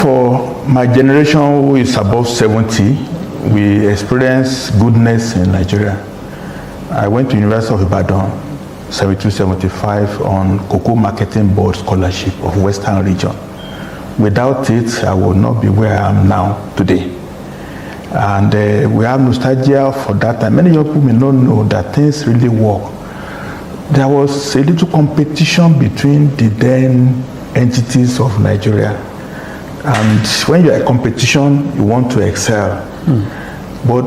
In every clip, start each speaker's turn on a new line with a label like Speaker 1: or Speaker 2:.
Speaker 1: For my generation who is above 70, we experienced goodness in Nigeria. I went to University of Ibadan, 72-75 on Cocoa Marketing Board Scholarship of Western Region. Without it, I would not be where I am now today. And we have nostalgia for that time. Many young people may not know that things really work. There was a little competition between the then entities of Nigeria. And when you're in competition, you want to excel. But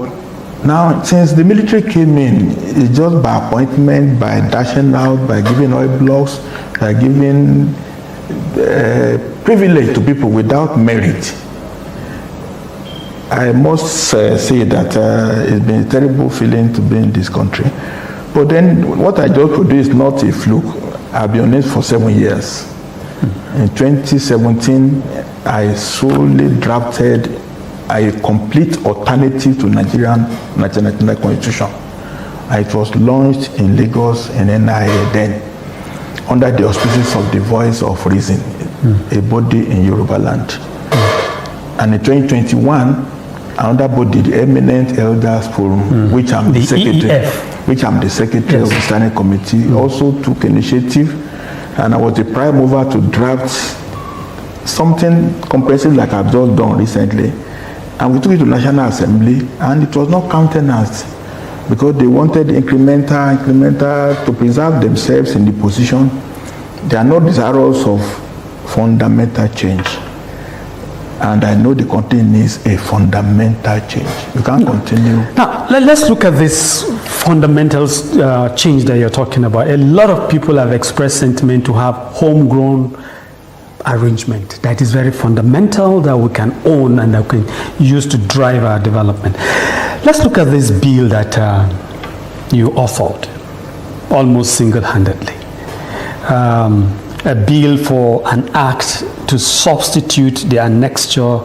Speaker 1: now, since the military came in, it's just by appointment, by dashing out, by giving oil blocks, by giving privilege to people without merit. I must say that it's been a terrible feeling to be in this country. But then what I just produced is not a fluke. I've been on it for 7 years. In 2017, I solely drafted a complete alternative to Nigerian national constitution. It was launched in Lagos and NIA then, under the auspices of the Voice of Reason, a body in Yoruba land. And in 2021, another body, the Eminent Elders Forum, which I'm the secretary, of the standing committee, also took initiative, and I was the prime mover to draft something comprehensive like I've just done recently. And we took it to National Assembly, and it was not countenanced because they wanted incremental to preserve themselves in the position. They are not desirous of fundamental change. And I know the country needs a fundamental change. You can't continue.
Speaker 2: Now, let's look at this fundamental change that you're talking about. A lot of people have expressed sentiment to have homegrown arrangement that is very fundamental, that we can own and that we can use to drive our development. Let's look at this bill that you authored almost single-handedly. A bill for an act to substitute the annexure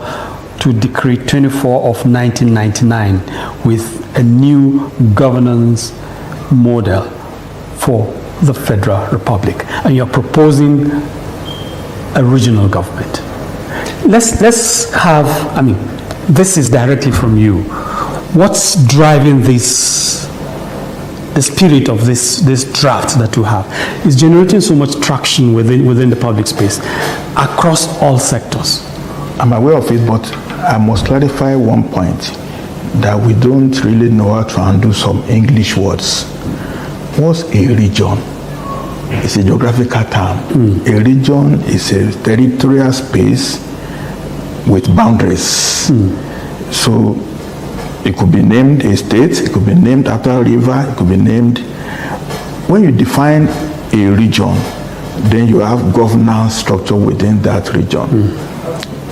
Speaker 2: to Decree 24 of 1999 with a new governance model for the Federal Republic. And you're proposing a regional government. Let's have, this is directly from you. What's driving this, the spirit of this draft that you have? Is generating so much traction within the public space across all sectors?
Speaker 1: I'm aware of it, but I must clarify one point, that we don't really know how to undo some English words. What's a region? It's a geographical term. A region is a territorial space with boundaries. So it could be named a state, it could be named after a river, it could be named. When you define a region, then you have governance structure within that region.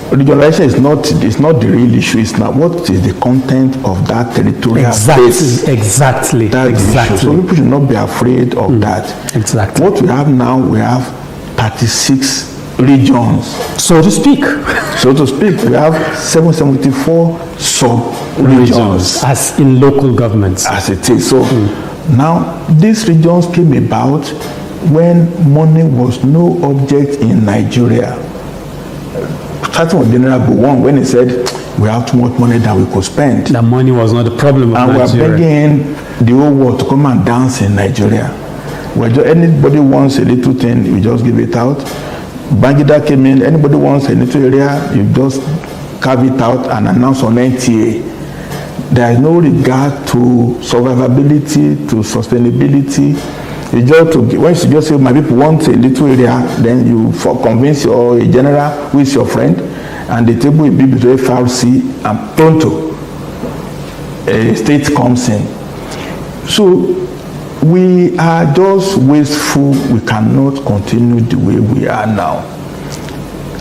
Speaker 1: Regionalization is not the real issue. It's not what is the content of that territorial space.
Speaker 2: Exactly.
Speaker 1: So people should not be afraid of that.
Speaker 2: Exactly.
Speaker 1: What we have now, we have 36 regions.
Speaker 2: So to speak.
Speaker 1: We have 774 sub-regions.
Speaker 2: As in local governments.
Speaker 1: As it is. So now, these regions came about when money was no object in Nigeria. Starting with General Gowon, when he said, we have too much money that we could spend.
Speaker 2: The money was not a problem of Nigeria.
Speaker 1: And we're begging the whole world to come and dance in Nigeria. Where anybody wants a little thing, you just give it out. Bangida came in, anybody wants a little area, you just carve it out and announce on NTA. There is no regard to survivability, to sustainability. You just once you just say, my people want a little area, then you convince your general who is your friend, and the table will be between FRC and Pronto. A state comes in. So we are just wasteful. We cannot continue the way we are now.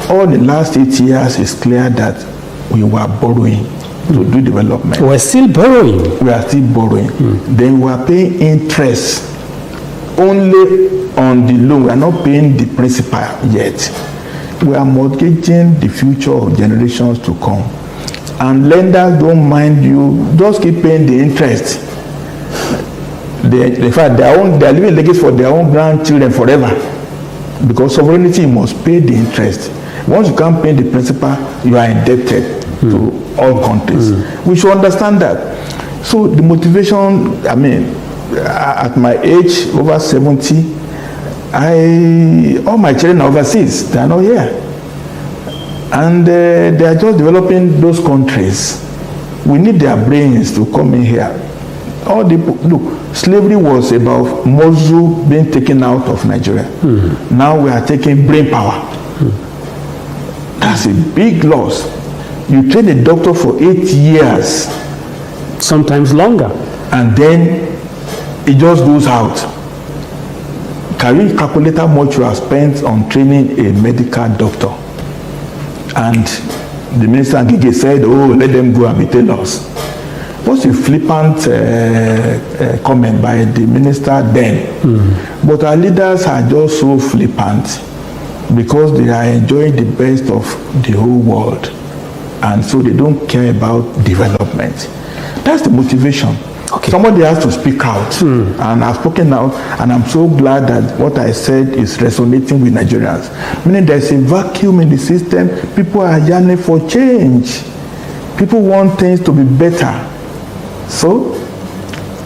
Speaker 1: All the last 8 years, it's clear that we were borrowing to do development.
Speaker 2: We're still borrowing.
Speaker 1: We are still borrowing. Then we are paying interest only on the loan. We are not paying the principal yet. We are mortgaging the future of generations to come. And lenders don't mind you, just keep paying the interest. In fact, they are leaving legacy for their own grandchildren forever. Because sovereignty must pay the interest. Once you can't pay the principal, you are indebted to all countries. We should understand that. So the motivation, I mean, at my age, over 70, all my children are overseas. They are not here. And they are just developing those countries. We need their brains to come in here. Look, slavery was about muscle being taken out of Nigeria. Now we are taking brain power. That's a big loss. You train a doctor for 8 years.
Speaker 2: Sometimes longer.
Speaker 1: And then it just goes out. Can you calculate how much you have spent on training a medical doctor? And the minister Gigi said, oh, let them go and be tailors. What's a flippant comment by the minister then? But our leaders are just so flippant because they are enjoying the best of the whole world. And so they don't care about development. That's the motivation. Okay. Somebody has to speak out. And I've spoken out, and I'm so glad that what I said is resonating with Nigerians. Meaning there's a vacuum in the system. People are yearning for change. People want things to be better. So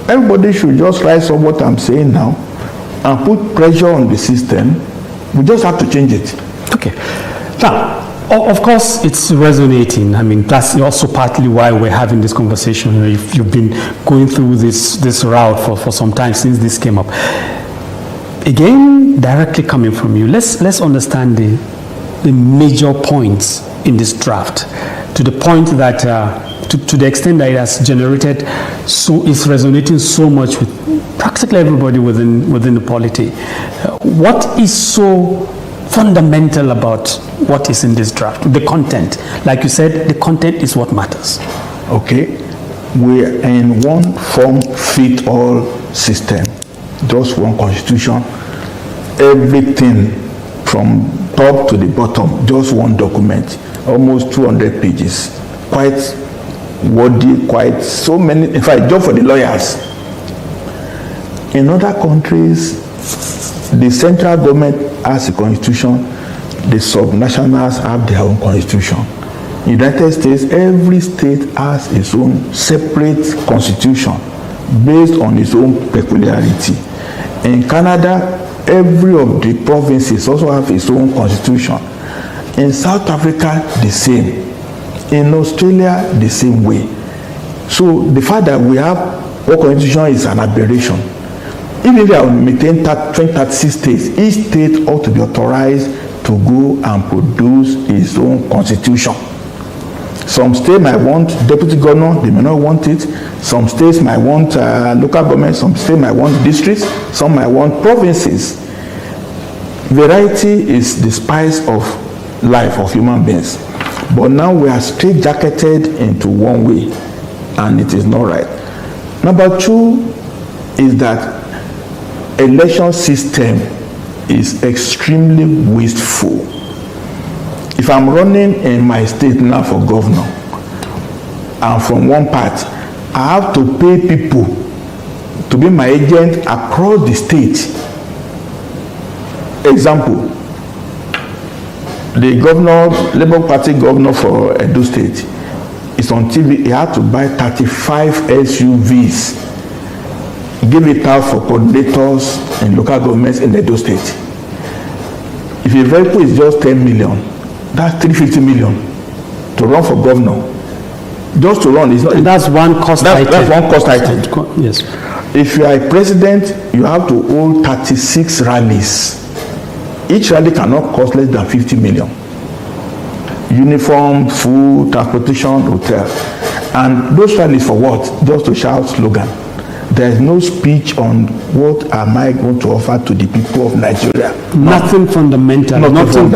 Speaker 1: everybody should just rise up what I'm saying now and put pressure on the system. We just have to change it.
Speaker 2: Okay. Now, of course, it's resonating. I mean, that's also partly why we're having this conversation. If you've been going through this route for some time since this came up. Again, directly coming from you, let's understand the major points in this draft, to the point that, to the extent that it has generated, so it's resonating so much with practically everybody within the polity. What is so fundamental about what is in this draft? The content. Like you said, the content is what matters.
Speaker 1: Okay. We are in one form fit all system. Just one constitution. Everything from top to the bottom. Just one document. Almost 200 pages. Quite wordy, quite so many. In fact, just for the lawyers. In other countries, the central government has a constitution, the subnationals have their own constitution. In the United States, every state has its own separate constitution based on its own peculiarity. In Canada, every of the provinces also have its own constitution. In South Africa, the same. In Australia, the same way. So the fact that we have one constitution is an aberration. Even if they are maintained 36 states, each state ought to be authorized to go and produce its own constitution. Some states might want deputy governor, they may not want it. Some states might want local government, some states might want districts, some might want provinces. Variety is the spice of life of human beings. But now we are straight-jacketed into one way, and it is not right. Number two is that election system is extremely wasteful. If I'm running in my state now for governor, and from one part, I have to pay people to be my agent across the state. Example, the governor, Labour Party governor for Edo State, is on TV, he had to buy 35 SUVs. Give it out for coordinators in local governments in Edo State. If a vehicle is just 10 million, that's 350 million to run for governor. Just to run is not.
Speaker 2: And that's one cost item.
Speaker 1: That's one cost item.
Speaker 2: Yes.
Speaker 1: If you are a president, you have to hold 36 rallies. Each rally cannot cost less than 50 million. Uniform, food, transportation, hotel. And those rallies for what? Just to shout slogan. There is no speech on what am I going to offer to the people of Nigeria.
Speaker 2: Nothing fundamental, nothing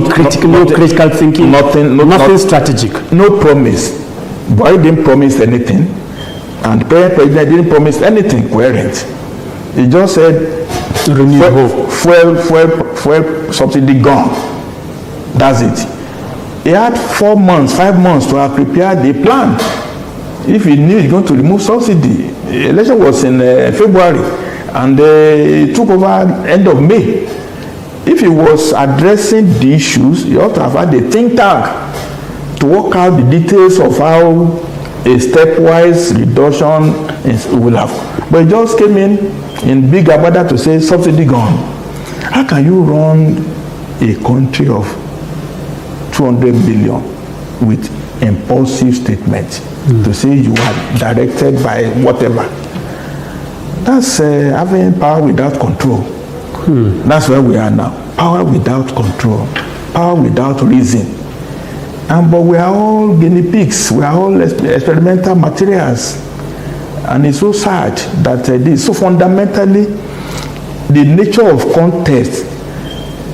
Speaker 2: critical thinking, nothing strategic.
Speaker 1: No promise. Buhari didn't promise anything, and the president didn't promise anything coherent. He just said, fuel subsidy gone. That's it. He had 4 months, 5 months to have prepared the plan. If he knew he's going to remove subsidy, the election was in February, and he took over end of May. If he was addressing the issues, he ought to have had a think tank to work out the details of how a stepwise reduction will have. But he just came in big abada to say subsidy gone. How can you run a country of 200 billion with impulsive statements to say you are directed by whatever? That's having power without control. That's where we are now. Power without control, power without reason. But we are all guinea pigs. We are all experimental materials. And it's so sad that this. So fundamentally, the nature of contest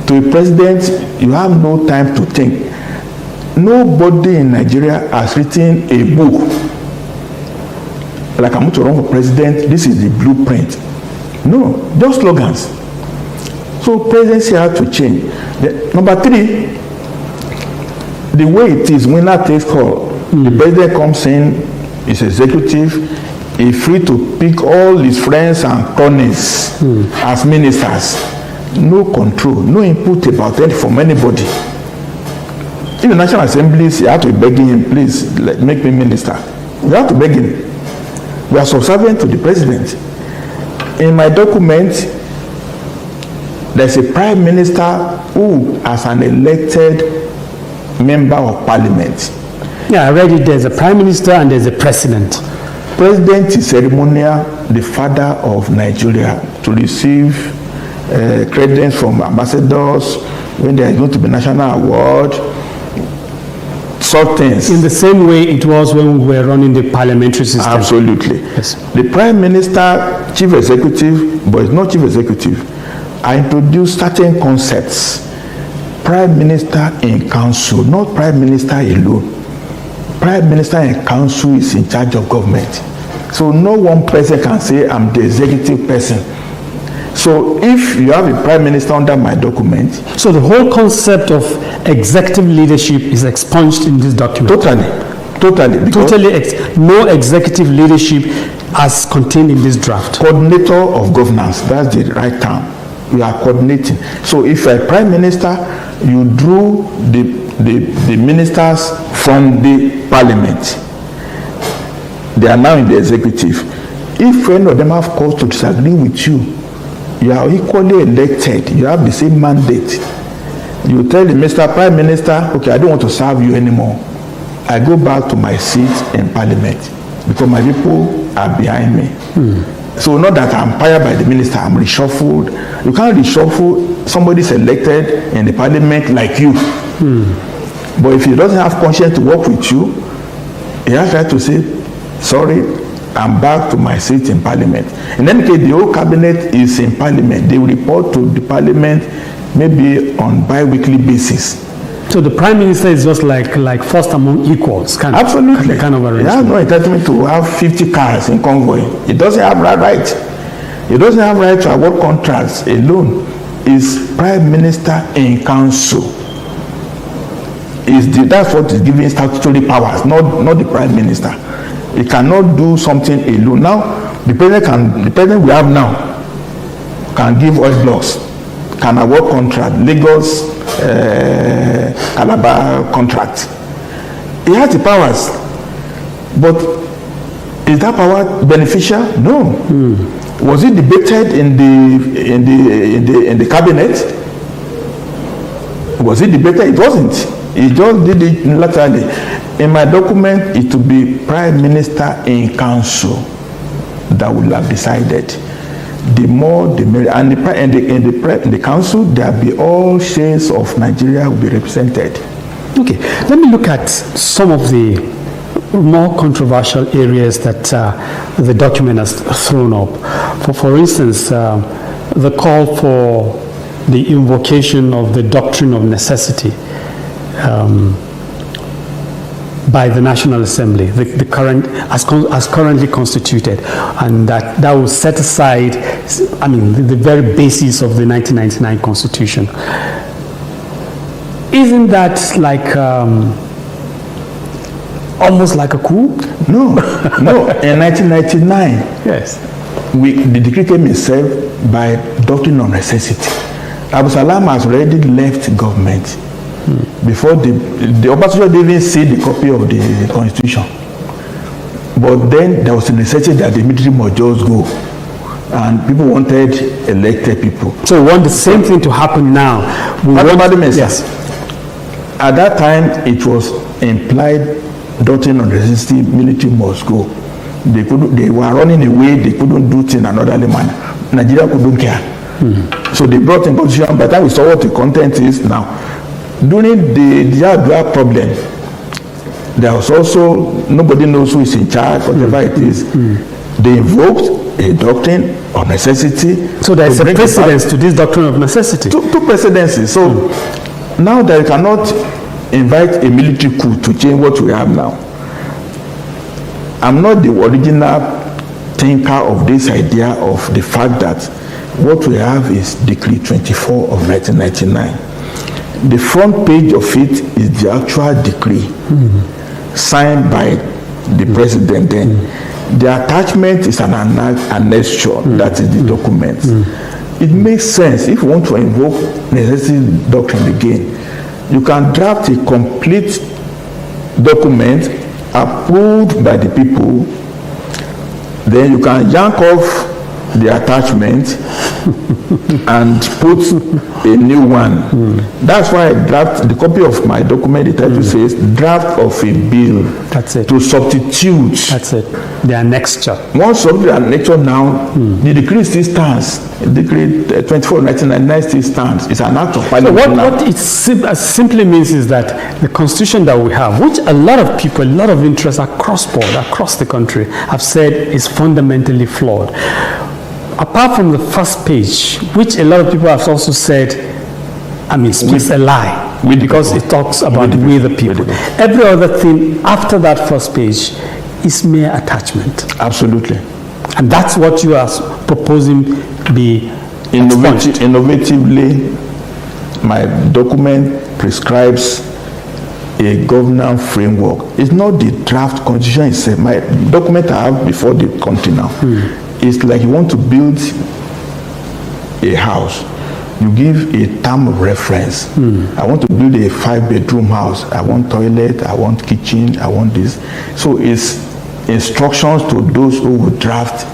Speaker 1: to a president, you have no time to think. Nobody in Nigeria has written a book like, I'm going to run for president, this is the blueprint. No, just slogans. So presidency has to change. Number 3, the way it is, winner takes all. The president comes in, is executive, is free to pick all his friends and cronies as ministers. No control, no input about it from anybody. In the National Assemblies, you have to be begging him, please, make me minister. You have to beg him. We are subservient to the president. In my document, there's a prime minister who, as an elected member of parliament.
Speaker 2: Yeah, I read it. There's a prime minister and there's a president.
Speaker 1: President is ceremonial, the father of Nigeria, to receive credence from ambassadors when there is going to be national award. Sort things.
Speaker 2: In the same way it was when we were running the parliamentary system.
Speaker 1: Absolutely.
Speaker 2: Yes.
Speaker 1: The prime minister, chief executive, but it's not chief executive, I introduced certain concepts. Prime minister in council, not prime minister alone. Prime minister in council is in charge of government. So no one person can say I'm the executive person. So if you have a prime minister under my document.
Speaker 2: So the whole concept of executive leadership is expunged in this document.
Speaker 1: Totally.
Speaker 2: No executive leadership as contained in this draft.
Speaker 1: Coordinator of governance, that's the right term. We are coordinating. So if you're a prime minister, you drew the ministers from the parliament. They are now in the executive. If any of them have cause to disagree with you, you are equally elected. You have the same mandate. You tell the Mr. Prime Minister, okay, I don't want to serve you anymore. I go back to my seat in parliament because my people are behind me. So not that I'm fired by the minister, I'm reshuffled. You can't reshuffle somebody elected in the parliament like you. But if he doesn't have conscience to work with you, he has right to say, sorry, I'm back to my seat in parliament. In any case, the whole cabinet is in parliament. They will report to the parliament maybe on bi-weekly basis.
Speaker 2: So the prime minister is just like first among equals,
Speaker 1: Absolutely.
Speaker 2: kind of arrangement.
Speaker 1: He has no entitlement to have 50 cars in convoy. He doesn't have that right. He doesn't have right to award contracts alone. He's prime minister in council. That's what is giving statutory powers, not the prime minister. He cannot do something alone. Now, the president we have now can give oil blocks, can award contract, Lagos, Calabar contract. He has the powers, but is that power beneficial? No. Was it debated in the cabinet? Was it debated? It wasn't. He just did it unilaterally. In my document, it will be prime minister in council that will have decided. The more, the merrier. And in the council, there will be all shades of Nigeria will be represented.
Speaker 2: Okay, let me look at some of the more controversial areas that the document has thrown up. For instance, the call for the invocation of the doctrine of necessity by the National Assembly, the current as currently constituted, and that will set aside, the very basis of the 1999 Constitution. Isn't that like almost like a coup?
Speaker 1: No. In 1999,
Speaker 2: yes,
Speaker 1: the decree came itself by doctrine of necessity. Abu Salam has already left government before the opposition didn't even see the copy of the constitution. But then there was a necessity that the military must just go, and people wanted elected people.
Speaker 2: So we want the same thing to happen now.
Speaker 1: Yes. At that time, it was implied doctrine of necessity, military must go. They were running away, they couldn't do things in an orderly manner. Nigeria couldn't care. So they brought in constitution. By the time we saw what the content is now, during the Jadwa problem, there was also, nobody knows who is in charge, whatever it is. They invoked a doctrine of necessity.
Speaker 2: So there is a precedence to this doctrine of necessity.
Speaker 1: Two precedences. So now that you cannot invite a military coup to change what we have now. I'm not the original thinker of this idea of the fact that what we have is Decree 24 of 1999. The front page of it is the actual decree signed by the president then. The attachment is an annexure, that is the document. It makes sense if you want to invoke necessity doctrine again. You can draft a complete document approved by the people, then you can yank off the attachment and put a new one. That's why I draft the copy of my document. The title says draft of a bill.
Speaker 2: That's it.
Speaker 1: To substitute.
Speaker 2: That's it. The annexure.
Speaker 1: Once substitute the annexure now, the decree still stands. The decree 24 1999 still stands. It's an act of parliament.
Speaker 2: So what it simply means is that the constitution that we have, which a lot of people, a lot of interests across board, across the country, have said is fundamentally flawed. Apart from the first page, which a lot of people have also said, it's a lie, because it talks about we the people. Every other thing after that first page is mere attachment.
Speaker 1: Absolutely.
Speaker 2: And that's what you are proposing be
Speaker 1: innovatively. My document prescribes a governance framework. It's not the draft constitution itself. My document I have before the country now. It's like you want to build a house. You give a term of reference. I want to build a 5-bedroom house. I want toilet, I want kitchen, I want this. So it's instructions to those who will draft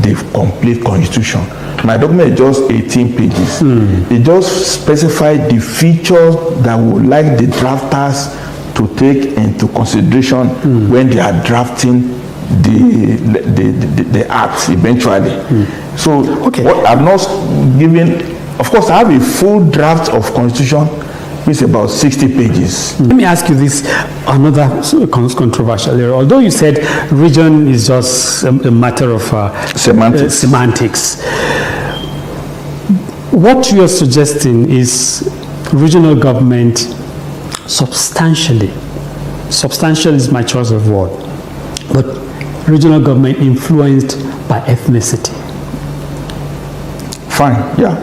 Speaker 1: the complete constitution. My document is just 18 pages. It just specifies the features that we would like the drafters to take into consideration when they are drafting the act eventually. So what I'm not giving, of course I have a full draft of constitution which is about 60 pages.
Speaker 2: Let me ask you this, another controversial area. Although you said region is just a matter of semantics. What you are suggesting is regional government substantial is my choice of word, but regional government influenced by ethnicity.
Speaker 1: Fine, yeah.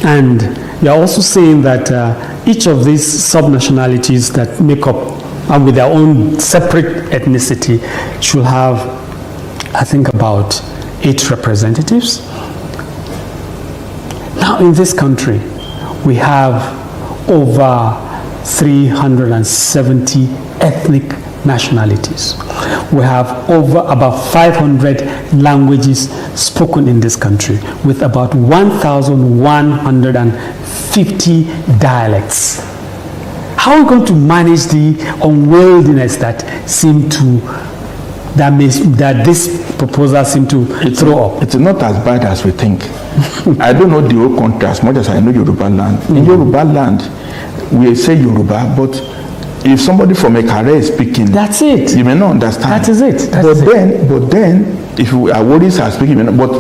Speaker 2: And you're also saying that each of these subnationalities that make up, and with their own separate ethnicity, should have, I think, about 8 representatives. Now in this country, we have over 370 ethnic nationalities. We have over about 500 languages spoken in this country, with about 1,150 dialects. How are we going to manage the unwieldiness that this proposal seem to throw up?
Speaker 1: It's not as bad as we think. I don't know the whole country as much as I know Yoruba land. In Yoruba land, we say Yoruba, but if somebody from Ekare is speaking,
Speaker 2: that's it.
Speaker 1: You may not understand.
Speaker 2: That is it.
Speaker 1: But then, if Aworis are speaking, but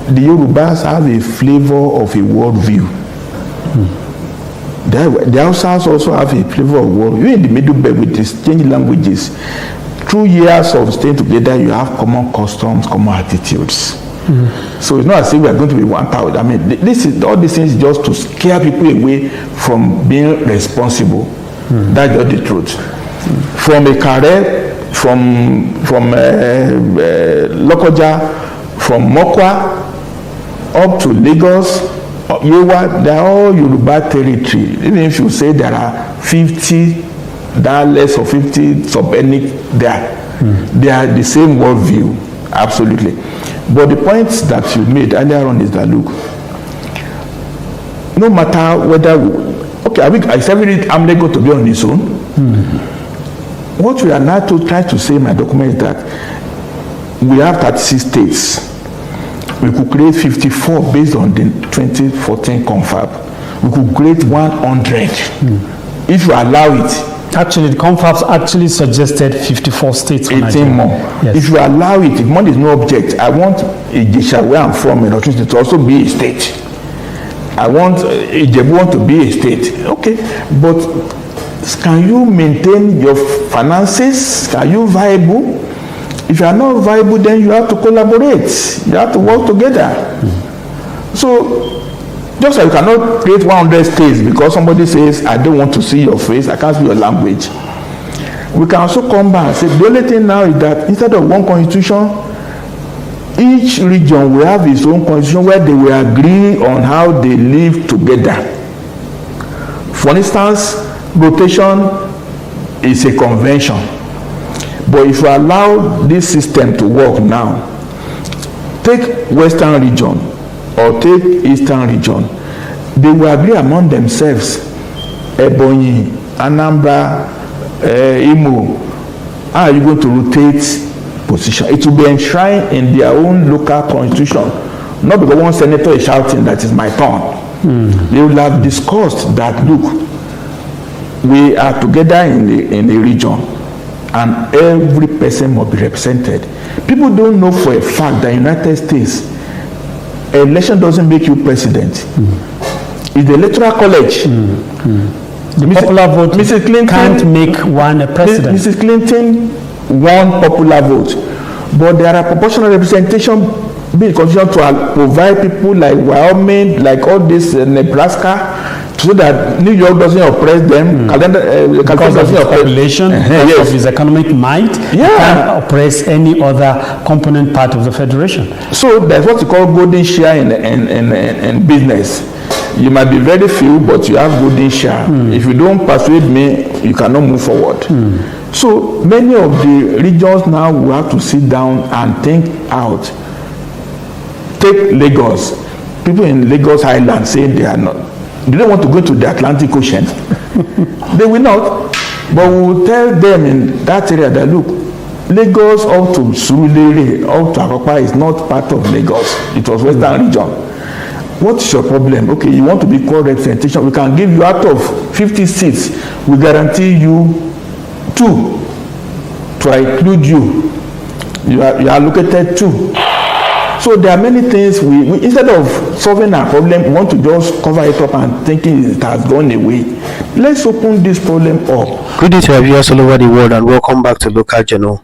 Speaker 1: the Yorubas have a flavor of a worldview. The Hausas also have a flavor of world. You're in the middle bed with these changing languages. Through years of staying together, you have common customs, common attitudes. So it's not as if we are going to be one power. All these things just to scare people away from being responsible. That's just the truth. From Ekare, from Lokoja, from Mokwa, up to Lagos, Yewa, they are all Yoruba territory. Even if you say there are 50 dialects or 50 sub-ethnic there, they are the same worldview, absolutely. But the point that you made earlier on is that, look, no matter whether, is every Amle going to be on its own? What we are now trying to say in my document is that we have 36 states. We could create 54 based on the 2014 confab. We could create 100 if you allow it.
Speaker 2: Actually, the confabs actually suggested 54 states.
Speaker 1: 18 more.
Speaker 2: Yes.
Speaker 1: If you allow it, if money is no object, I want Ijesha, where I'm from, in Osun, to also be a state. I want Ijebu to be a state. Okay, but can you maintain your finances? Are you viable? If you are not viable, then you have to collaborate. You have to work together. So, just like you cannot create 100 states because somebody says, I don't want to see your face, I can't see your language. We can also come back and say, the only thing now is that instead of one constitution, each region will have its own constitution where they will agree on how they live together. For instance, rotation is a convention. But if you allow this system to work now, take Western region or take Eastern region, they will agree among themselves, Ebonyi, Anambra, Imo, how are you going to rotate position? It will be enshrined in their own local constitution, not because one senator is shouting that is my turn. They will have discussed that, look, we are together in the region, and every person must be represented. People don't know for a fact that United States, election doesn't make you president. It's the electoral college.
Speaker 2: The popular vote
Speaker 1: Mrs. Clinton
Speaker 2: can't make one a president.
Speaker 1: Mrs. Clinton won popular vote, but there are proportional representation being considered to provide people like Wyoming, like all this Nebraska, so that New York doesn't oppress them.
Speaker 2: Because of his population, because of his economic might, can't oppress any other component part of the federation.
Speaker 1: So that's what you call golden share in business. You might be very few, but you have golden share. If you don't persuade me, you cannot move forward. So many of the regions now will have to sit down and think out. Take Lagos. People in Lagos Island say they don't want to go to the Atlantic Ocean. They will not. But we will tell them in that area that, look, Lagos up to Surulere, up to Akapa is not part of Lagos. It was Western region. What's your problem? Okay, you want to be called representation. We can give you out of 50 seats. We guarantee you 2 to include you. You are allocated 2. So there are many things we instead of solving our problem, we want to just cover it up and thinking it has gone away. Let's open this problem up.
Speaker 3: Good day to our viewers all over the world and welcome back to Local Journal.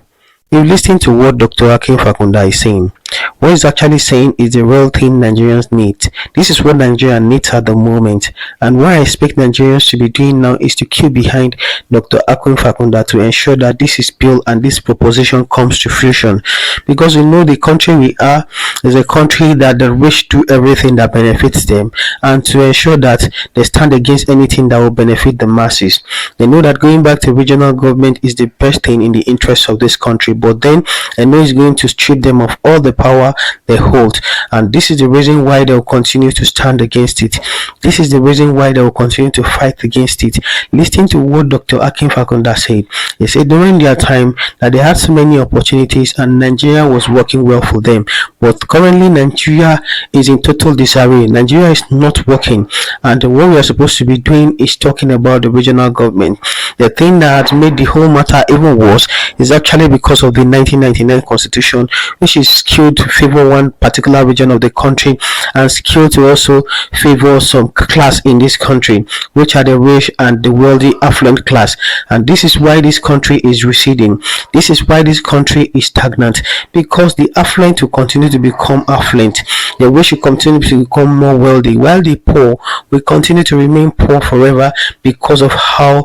Speaker 3: You're listening to what Dr. Akin is saying. What he's actually saying is the real thing Nigerians need. This is what Nigeria needs at the moment. And what I expect Nigerians to be doing now is to queue behind Dr. Akin to ensure that this is bill and this proposition comes to fruition. Because we know the country we are is a country that the rich do everything that benefits them, and to ensure that they stand against anything that will benefit the masses. They know that going back to regional government is the best thing in the interest of this country, but then I know it's going to strip them of all the power they hold, and this is the reason why they will continue to stand against it. This is the reason why they will continue to fight against it. Listening to what Dr. Akin said, he said during their time that they had so many opportunities and Nigeria was working well for them, but currently Nigeria is in total disarray. Nigeria is not working, and what we are supposed to be doing is talking about the regional government. The thing that has made the whole matter even worse is actually because of the 1999 constitution, which is skewed to favor one particular region of the country and skewed to also favor some class in this country, which are the rich and the wealthy affluent class. And this is why this country is receding. This is why this country is stagnant, because the affluent will continue to become affluent, the rich will continue to become more wealthy, while the poor will continue to remain poor forever because of how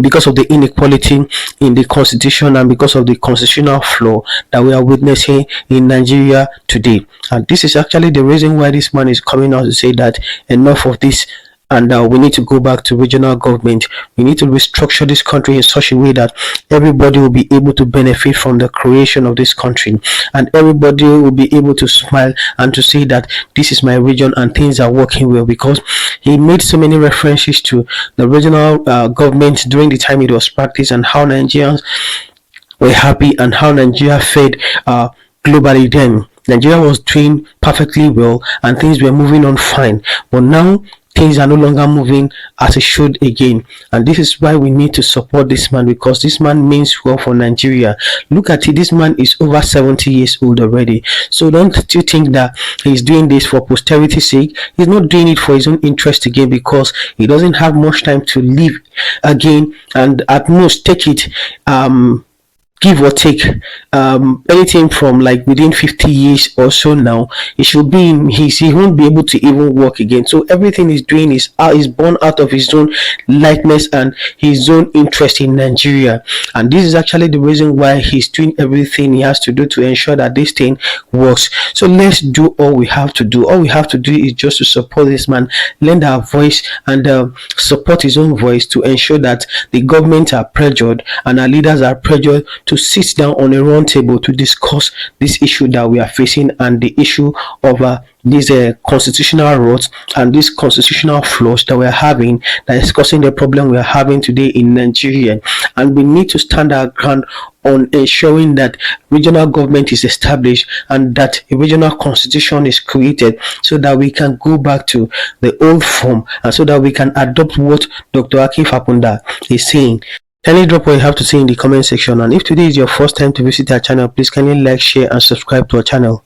Speaker 3: because of the inequality in the constitution and because of the constitutional flaw that we are witnessing in in Nigeria today. And this is actually the reason why this man is coming out to say that enough of this, and we need to go back to regional government. We need to restructure this country in such a way that everybody will be able to benefit from the creation of this country, and everybody will be able to smile and to say that this is my region and things are working well, because he made so many references to the regional government during the time it was practiced, and how Nigerians were happy and how Nigeria fed globally then. Nigeria was doing perfectly well and things were moving on fine, but now things are no longer moving as it should again. And this is why we need to support this man, because this man means well for Nigeria. Look at it, this man is over 70 years old already. So don't you think that he's doing this for posterity's sake? He's not doing it for his own interest again, because he doesn't have much time to live again, and at most take it give or take anything from like within 50 years or so. Now he should be in he won't be able to even work again. So everything he's doing is born out of his own likeness and his own interest in Nigeria, and this is actually the reason why he's doing everything he has to do to ensure that this thing works. So let's do all we have to do. All we have to do is just to support this man, lend our voice, and support his own voice to ensure that the government are pressured and our leaders are pressured to sit down on a round table to discuss this issue that we are facing, and the issue of these constitutional roads and these constitutional flaws that we are having, that is causing the problem we are having today in Nigeria. And we need to stand our ground on ensuring that regional government is established and that a regional constitution is created, so that we can go back to the old form and so that we can adopt what Dr. Akin Fakunda is saying. Kindly drop what you have to say in the comment section, and if today is your first time to visit our channel, please kindly like, share and subscribe to our channel.